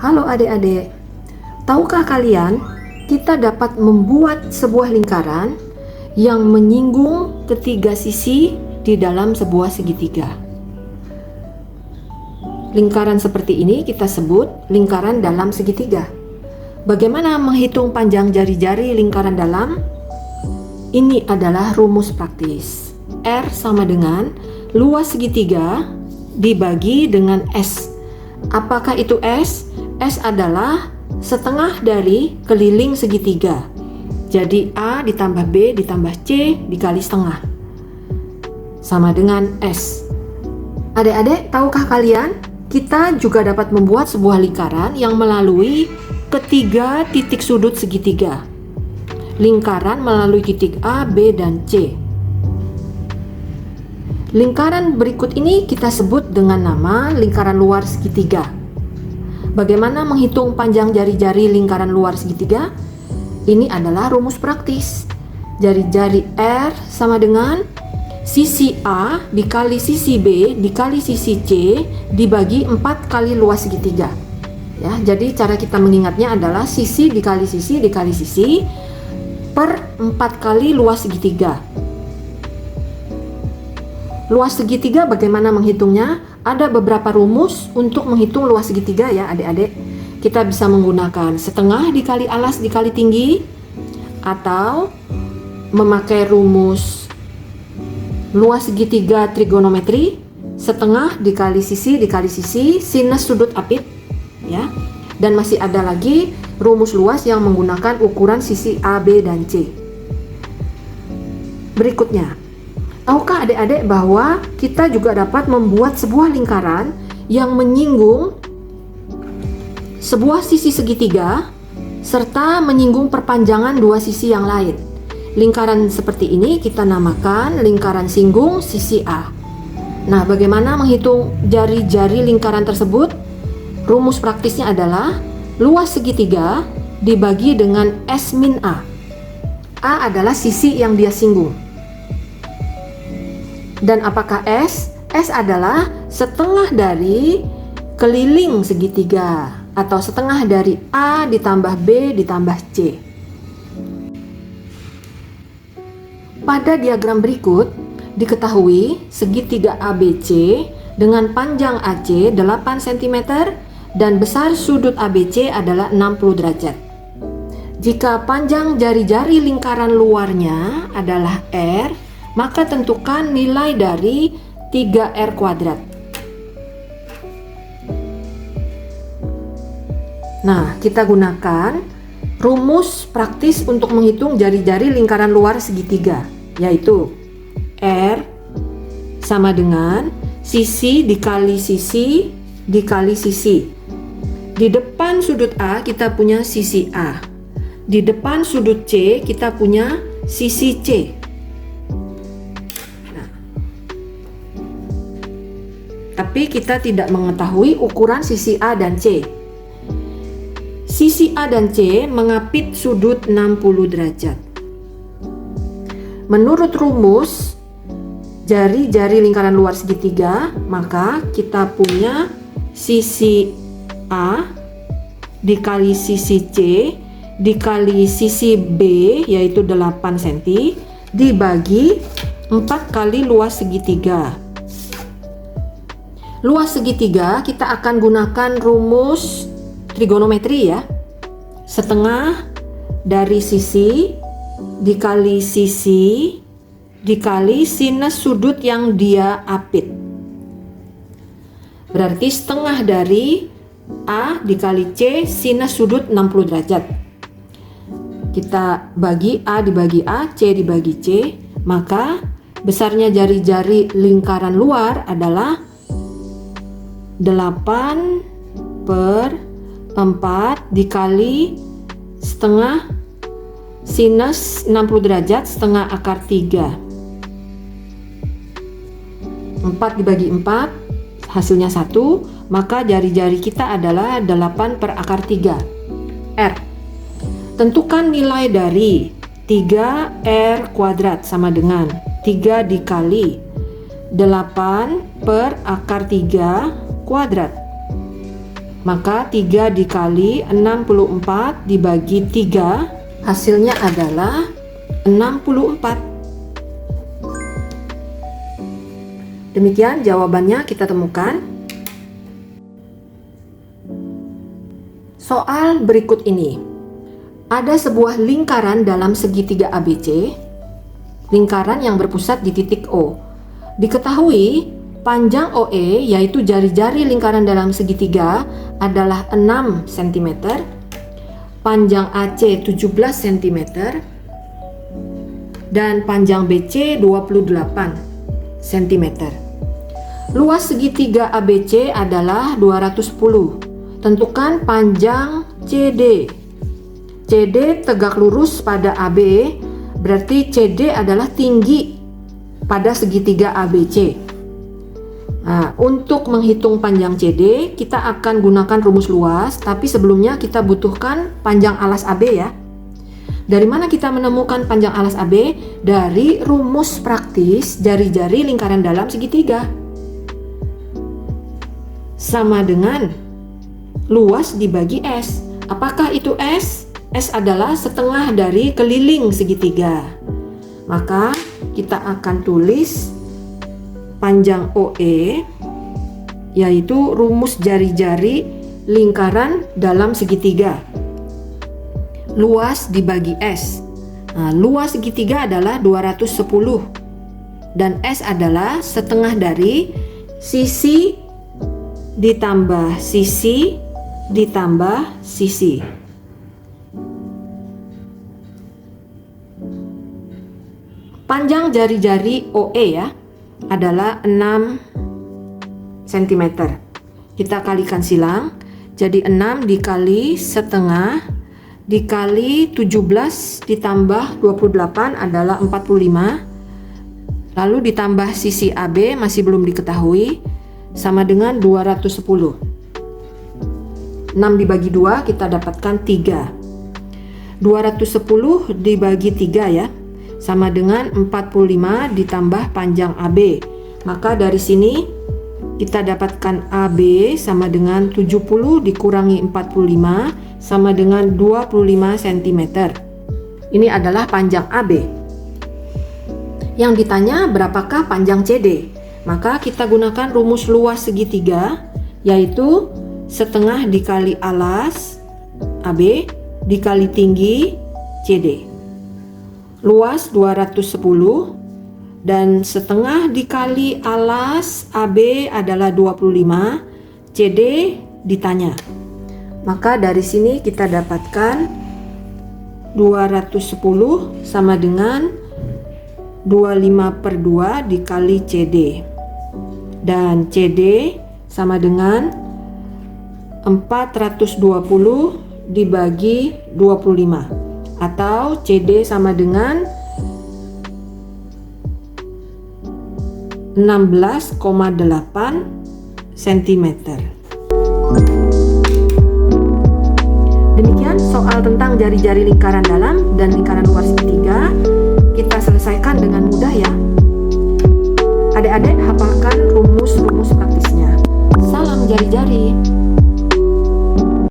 Halo adik-adik, tahukah kalian kita dapat membuat sebuah lingkaran yang menyinggung ketiga sisi di dalam sebuah segitiga. Lingkaran seperti ini kita sebut lingkaran dalam segitiga. Bagaimana menghitung panjang jari-jari lingkaran dalam? Ini adalah rumus praktis. R sama dengan luas segitiga dibagi dengan S. Apakah itu S? S adalah setengah dari keliling segitiga. Jadi A ditambah B ditambah C dikali setengah sama dengan S. Adik-adik, tahukah kalian? Kita juga dapat membuat sebuah lingkaran yang melalui ketiga titik sudut segitiga. Lingkaran melalui titik A, B, dan C. Lingkaran berikut ini kita sebut dengan nama lingkaran luar segitiga. Bagaimana menghitung panjang jari-jari lingkaran luar segitiga? Ini adalah rumus praktis. Jari-jari R sama dengan sisi A dikali sisi B dikali sisi C dibagi 4 kali luas segitiga. Ya, jadi cara kita mengingatnya adalah sisi dikali sisi per 4 kali luas segitiga. Luas segitiga bagaimana menghitungnya? Ada beberapa rumus untuk menghitung luas segitiga ya adik-adik. Kita bisa menggunakan setengah dikali alas dikali tinggi, atau memakai rumus luas segitiga trigonometri, setengah dikali sisi sinus sudut apit ya. Dan masih ada lagi rumus luas yang menggunakan ukuran sisi A, B, dan C. Berikutnya, tahukah adik-adik bahwa kita juga dapat membuat sebuah lingkaran yang menyinggung sebuah sisi segitiga serta menyinggung perpanjangan dua sisi yang lain. Lingkaran seperti ini kita namakan lingkaran singgung sisi A. Nah, bagaimana menghitung jari-jari lingkaran tersebut? Rumus praktisnya adalah luas segitiga dibagi dengan S min A. A adalah sisi yang dia singgung. Dan apakah S? S adalah setengah dari keliling segitiga atau setengah dari A ditambah B ditambah C. Pada diagram berikut diketahui segitiga ABC dengan panjang AC 8 cm dan besar sudut ABC adalah 60 derajat. Jika panjang jari-jari lingkaran luarnya adalah R, maka tentukan nilai dari 3R kuadrat. Nah, kita gunakan rumus praktis untuk menghitung jari-jari lingkaran luar segitiga, yaitu R sama dengan sisi dikali sisi dikali sisi. Di depan sudut A kita punya sisi A. Di depan sudut C kita punya sisi C. Tapi kita tidak mengetahui ukuran sisi A dan C. Sisi A dan C mengapit sudut 60 derajat. Menurut rumus jari-jari lingkaran luar segitiga, maka kita punya sisi A dikali sisi C dikali sisi B yaitu 8 cm dibagi 4 kali luas segitiga. Luas segitiga kita akan gunakan rumus trigonometri ya. Setengah dari sisi dikali sisi dikali sinus sudut yang dia apit. Berarti setengah dari A dikali C sinus sudut 60 derajat. Kita bagi A dibagi A, C dibagi C, maka besarnya jari-jari lingkaran luar adalah 8 per 4 dikali setengah sinus 60 derajat setengah akar 3. 4 dibagi 4 hasilnya 1, maka jari-jari kita adalah 8 per akar 3 R. Tentukan nilai dari 3R kuadrat sama dengan 3 dikali 8 per akar 3 kuadrat. Maka 3 dikali 64 dibagi 3, hasilnya adalah 64. Demikian jawabannya kita temukan. Soal berikut ini. Ada sebuah lingkaran dalam segitiga ABC, lingkaran yang berpusat di titik O. Diketahui panjang OE, yaitu jari-jari lingkaran dalam segitiga, adalah 6 cm, panjang AC 17 cm, dan panjang BC 28 cm. Luas segitiga ABC adalah 210. Tentukan panjang CD. CD tegak lurus pada AB, berarti CD adalah tinggi pada segitiga ABC. Nah, untuk menghitung panjang CD, kita akan gunakan rumus luas, tapi sebelumnya kita butuhkan panjang alas AB ya. Dari mana kita menemukan panjang alas AB? Dari rumus praktis jari-jari lingkaran dalam segitiga. Sama dengan luas dibagi S. Apakah itu S? S adalah setengah dari keliling segitiga. Maka kita akan tulis panjang OE, yaitu rumus jari-jari lingkaran dalam segitiga. Luas dibagi S. Nah, luas segitiga adalah 210 dan S adalah setengah dari sisi ditambah sisi ditambah sisi. Panjang jari-jari OE ya adalah 6 cm. Kita kalikan silang. Jadi 6 dikali setengah dikali 17 ditambah 28 adalah 45. Lalu ditambah sisi AB masih belum diketahui, sama dengan 210. 6 dibagi 2 kita dapatkan 3. 210 dibagi 3 ya, sama dengan 45 ditambah panjang AB. Maka dari sini kita dapatkan AB sama dengan 70 dikurangi 45 sama dengan 25 cm. Ini adalah panjang AB. Yang ditanya berapakah panjang CD? Maka kita gunakan rumus luas segitiga, yaitu setengah dikali alas AB dikali tinggi CD. Luas 210 dan setengah dikali alas AB adalah 25, CD ditanya. Maka dari sini kita dapatkan 210 sama dengan 25/2 dikali CD. Dan CD sama dengan 420 dibagi 25, atau CD sama dengan 16,8 cm. Demikian soal tentang jari-jari lingkaran dalam dan lingkaran luar segitiga. Kita selesaikan dengan mudah ya. Adik-adik hafalkan rumus-rumus praktisnya. Salam jari-jari.